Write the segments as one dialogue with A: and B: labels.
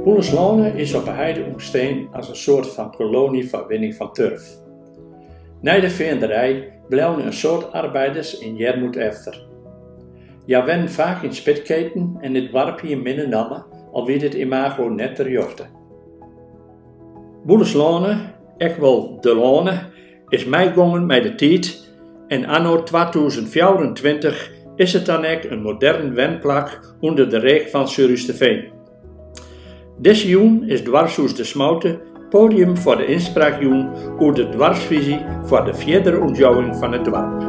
A: Boeleslane is op een heide ontstaan als een soort van kolonie van winning van turf. Na de veenderij bleven een soort arbeiders in Jermoed efter. Ja, wennen vaak in spitketen en het dorp hier minder namen, al wie dit imago net ter jochte. Boeleslane, echt wel de Lane, is meegongen met de tijd en anno 2024 is het dan ook een modern wenplak onder de reek van Surrusteveen. Deze joen is Dwarshuis de Smoute podium voor de inspraakjoen over de dwarsvisie voor de verdere ontjouwing van het dorp.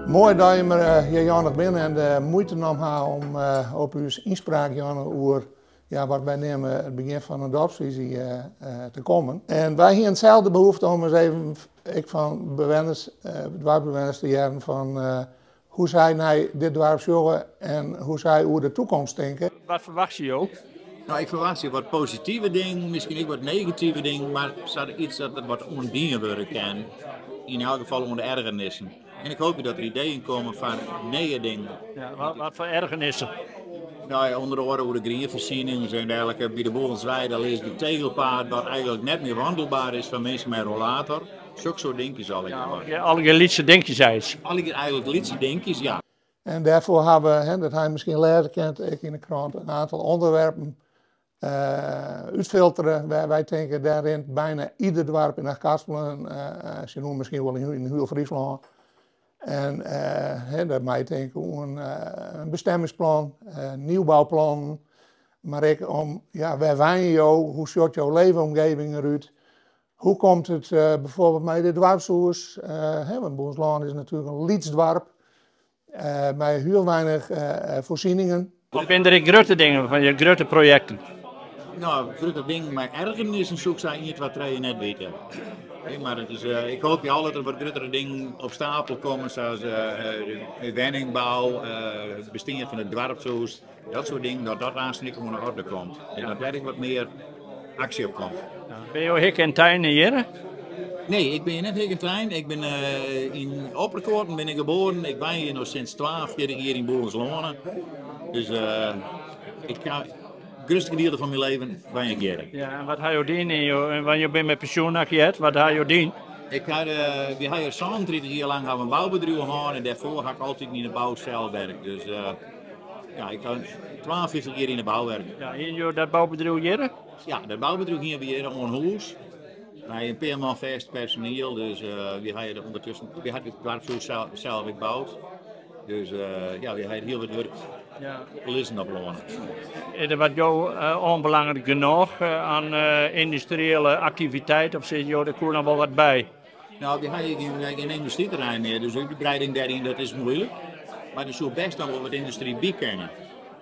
B: Mooi dat je hier Janig bent en de moeite nam om op uw inspraak Janig over wat wij nemen het begin van een dorpsvisie te komen. En wij hebben hetzelfde behoefte om eens even van dwarpbewoners te jaren van hoe zij naar dit dorp zorgen en hoe zij over de toekomst denken.
C: Wat verwacht je ook?
D: Nou, ik verwacht je wat positieve dingen, misschien ook wat negatieve dingen, maar iets dat er wat ondienen worden kan. In elk geval onder ergernissen. En ik hoop dat er ideeën komen van nieuwe dingen.
C: Ja, wat voor ergernissen?
D: Nou ja, onder andere over de greenvoorziening en dergelijke. Bij de Boelensweide lees de tegelpaard dat eigenlijk net meer wandelbaar is van mensen met rollator. Zulke soort dingetjes allemaal.
C: Ja, alle liedse dingetjes eens.
D: Eigenlijk liedse dingetjes, ja.
B: En daarvoor hebben we, dat hij misschien lezen kent, ik in de krant, een aantal onderwerpen uitfilteren. Wij denken daarin bijna ieder dorp in Achtkarspelen, als je noemt misschien wel in heel Friesland. En dat mij denken om een bestemmingsplan, nieuwbouwplan, maar ook om, waar woon je, hoe ziet jouw leefomgeving eruit? Hoe komt het bijvoorbeeld met de dwarshuis? Want Boelenslaan is natuurlijk een liedsdorp, met heel weinig voorzieningen.
C: Wat zijn er grote dingen van je grote projecten?
D: Nou, grote dingen, maar ergernissen zoek zijn niet wat je net weten. Maar het is, ik hoop je al dat er wat grotere dingen op stapel komen, zoals woningbouw, het bestuur van het dorpshuis, dat soort dingen, dat aansnikken onder orde komt. En dat er wat meer actie op komt.
C: Ja. Ben je ook hik en tuin hier?
D: Nee, ik ben net hik en tuin. Ik ben in Opperkoorten ben ik geboren. Ik ben hier nog sinds 12 jaar hier in Boelenslaan. Dus ik ga het grootste gedeelte van mijn leven ben ik hier.
C: Ja, en wat ga je doen? Want je bent met pensioen wat ga je doen?
D: We hebben 37 jaar lang een bouwbedrijf gehad en daarvoor ga ik altijd in de bouw zelf werken. Dus ik ga 12 jaar in de bouw werken.
C: Ja, in dat bouwbedrijf hier?
D: Ja, dat bouwbedrijf hier weer een huis. Wij een paar man vast personeel, dus we hebben ondertussen het dorpshuis zelf gebouwd. Dus we hebben heel wat werk.
C: Ja.
D: Lissen oplopen.
C: Is er wat jou onbelangrijk genoeg aan industriële activiteit of zit je er nog wel wat bij?
D: Nou, we hebben geen industrieterrein meer, dus uitbreiding daarin dat is moeilijk. Maar er zou best dan wel wat industrie bij kennen.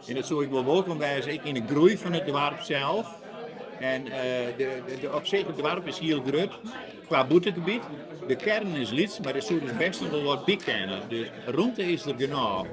D: En dat zou ik wel welkom wijzen, ik in de groei van het dorp zelf. En op zich het dorp is heel groot qua boetegebied. De kern is lieds, maar er zou dus best nog wel wat bij kennen. Dus ruimte is er genoeg.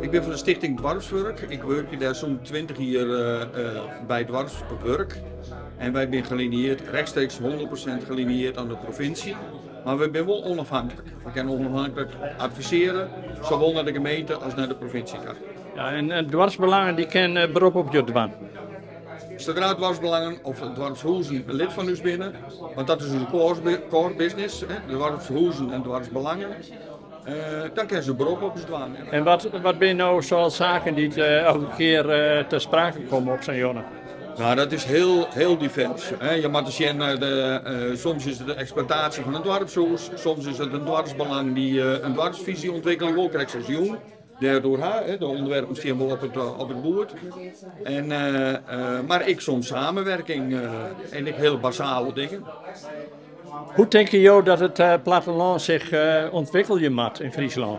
E: Ik ben van de stichting Dwarswerk. Ik werk daar zo'n 20 jaar bij Dwarswerk. En wij zijn gelinieerd, rechtstreeks 100% gelinieerd aan de provincie. Maar we zijn wel onafhankelijk. We kunnen onafhankelijk adviseren, zowel naar de gemeente als naar de provincie.
C: Ja, en dwarsbelangen die kennen beroep op je doen.
E: Zodra dwarsbelangen of dwarshuizen lid van ons binnen, want dat is onze core business, de dwarshuizen en dwarsbelangen. Dan kunnen ze beroep op ons doen.
C: En wat ben je nou zoals zaken die elke keer ter sprake komen op Saint-Jonne?
E: Nou, dat is heel divers. Je moet zien, soms is het de exploitatie van een dwarshuis, soms is het een dwarsbelang die een dwarsvisieontwikkeling ook krijgt zoals jong. Daardoor de onderwerpen staan wel op het boord. Maar ik soms samenwerking en ik heel basale dingen.
C: Hoe denk je dat het platteland zich ontwikkelt moet in Friesland?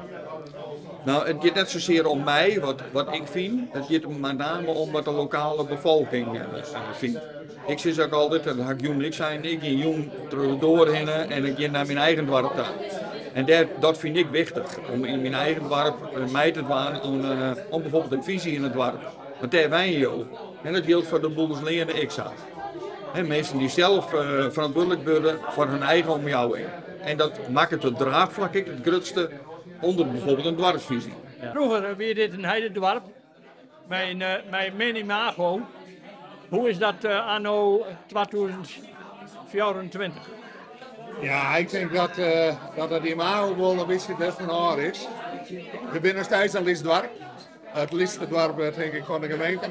E: Nou, het gaat net zozeer om mij, wat ik vind. Het gaat met name om wat de lokale bevolking vindt. Ik zeg ook altijd, dat ga ik jong niks zijn. Ik ga jong doorheen en ik ga naar mijn eigen dorp toe. En dat vind ik wichtig, om in mijn eigen dorp mij te doen om bijvoorbeeld een visie in het dorp. Want daar wij jou. En dat geldt voor de Boelensleerne Exa. Mensen die zelf verantwoordelijk worden voor hun eigen omjouwing. En dat maakt het draagvlak, het grootste, onder bijvoorbeeld een dorpsvisie.
C: Ja. Vroeger weer dit een heidendorp, mijn mini-mago. Hoe is dat anno 2024?
B: Ja, ik denk dat het imago wel een beetje desvandaar is. We zijn nog steeds een liefstdorp. Het liefste dorp denk ik van de gemeente.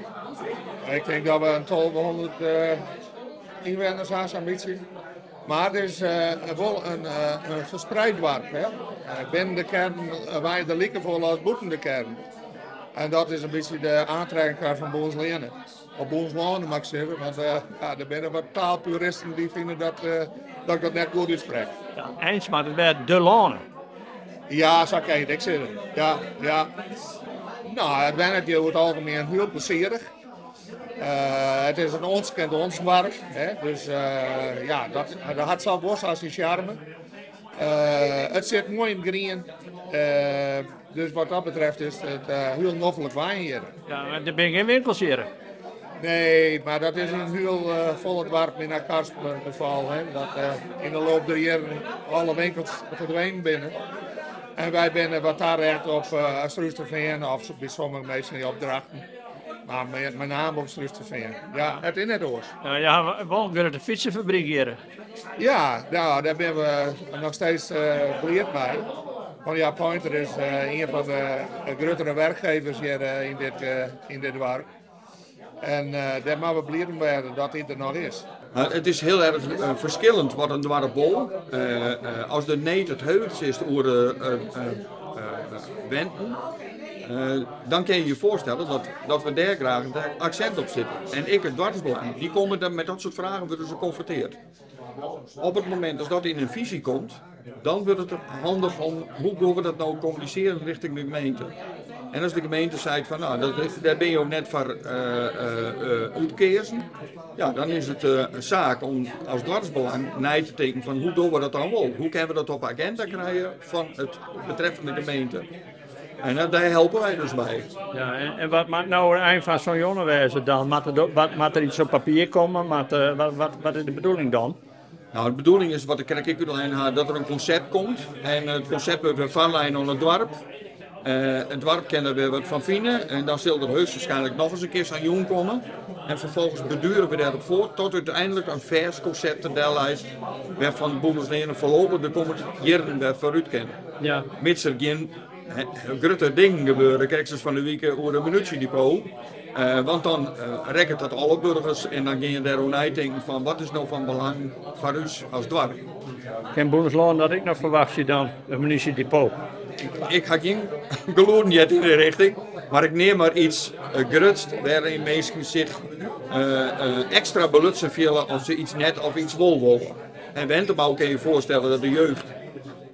B: Ik denk dat we een 1200 inwoners hebben, zo'n beetje. Maar het is wel een verspreid dorp. Binnen de kern wij de lieken vol als buiten de kern. En dat is een beetje de aantrekking van Boelensleerne. Op Boelensleerne mag ik zeggen, want er zijn wat taalpuristen die vinden dat ik dat net goed uitspreek.
C: Ja, eens, maar het werd De Lane.
B: Ja, zo kan je het zeggen. Ja. Nou, het werkt over het algemeen heel plezierig. Het is een onskend dorp, dus ja, dat had zelf wel als zijn charme. Het zit mooi in het green, dus wat dat betreft is het heel noffelijk wijn hier.
C: Ja, maar er ben geen winkels hier.
B: Nee, maar dat is een heel volle dorp in haar Karspelen geval. Dat in de loop der jaren alle winkels verdwenen binnen. En wij zijn wat daar echt op Struisterveen of bij sommige mensen die opdrachten. Maar met name op Struisterveen. Ja, het in het oors.
C: Ja, we wonen de fietsenfabriek hier.
B: Ja, nou, daar zijn we nog steeds geleerd bij. Want ja, Pointer is een van de grotere werkgevers hier in dit dorp. En daar moeten we blij worden dat dit er nog is.
E: Het is heel erg verschillend wat een dorp bol. Als de neet het heugst is over Wenten, dan kun je je voorstellen dat we daar graag een accent op zitten. En ik het dorpsbelang, die komen dan met dat soort vragen worden ze geconfronteerd. Op het moment dat dat in een visie komt, dan wordt het handig om hoe gaan we dat nou communiceren richting de gemeente. En als de gemeente zegt van nou, daar ben je ook net voor uitkeersen, ja, dan is het een zaak om als dorpsbelang na te tekenen van hoe doen we dat dan wel? Hoe kunnen we dat op agenda krijgen van het betreffende gemeente? En daar helpen wij dus bij.
C: Ja, en wat maakt nou het eind van zo'n jongerenwijze dan? Moet er iets op papier komen? Wat is de bedoeling dan?
E: Nou, de bedoeling is, wat ik alleen dat er een concept komt. En het concept wordt vanlijn aan het dorp. Het dorp kennen we wat van vinden. En dan zal er hoogstwaarschijnlijk nog eens een keer zo'n jong komen. En vervolgens beduren we daarop voort tot uiteindelijk een vers concept te delen waarvan Boelensleerne voorlopig de komende jaren weer vooruit kennen.
C: Ja.
E: Mits er geen grote dingen gebeuren, kijk ze van de week over een munitiedepot. Want dan rekken dat alle burgers en dan ga je daar ook nadenken van wat is nou van belang voor ons als dorp.
C: Geen Boelensleerne dat ik nog verwacht je dan, een munitiedepot.
E: Ik ga geen geloven in de richting, maar ik neem maar iets grutst waarin mensen zich extra belutsen vinden of ze iets net of iets wil willen. En Wenterbouw kan je voorstellen dat de jeugd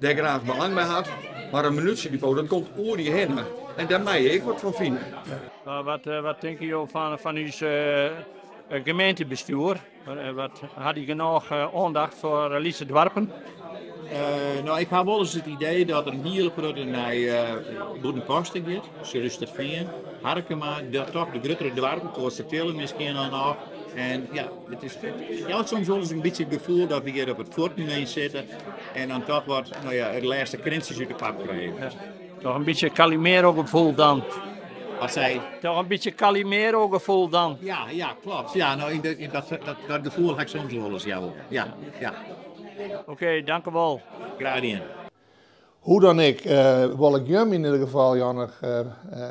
E: daar graag belang bij had, maar een munitiedepot dat komt oer die heen. En daar mag je ik wat van vinden.
C: Wat denk je van uw gemeentebestuur? Wat had je genoeg aandacht voor Lietse dorpen?
D: Nou, ik heb wel eens het idee dat er een hele grote naar Boedenposten gaat, Struisterveen, Harkema, dat toch de grotere dorpen, Kostertille misschien al nog. En ja, het is soms wel eens een beetje het gevoel dat we hier op het voortmenu zitten en dan toch wat, nou ja, het laatste krentjes uit de pap krijgen.
C: Ja. Toch een beetje Calimero-gevoel dan.
D: Wat zei?
C: Toch een beetje Calimero-gevoel dan.
D: Ja, klopt. Ja, nou, dat gevoel heb ik soms wel eens, ja.
C: Oké, dank u wel.
D: Graag gedaan.
B: Hoe dan ik, wil ik jullie in ieder geval Jannig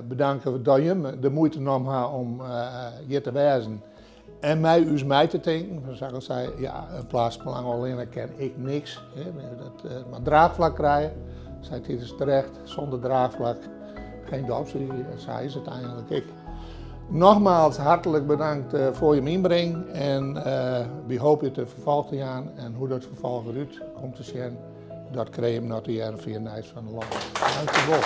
B: bedanken dat je de moeite nam om hier te wijzen. En mij te denken. Zoals ik al zei, ja, een plaatsbelang alleen ken ik niks. Maar draagvlak krijgen, zei dit is terecht, zonder draagvlak geen dorpsvisie, zei is het eigenlijk ik. Nogmaals hartelijk bedankt voor je inbreng en we hopen het vervolg te gaan en hoe dat vervolg eruit komt te zien, dat krijgen we nog de jaren 4 van de land. Dankjewel.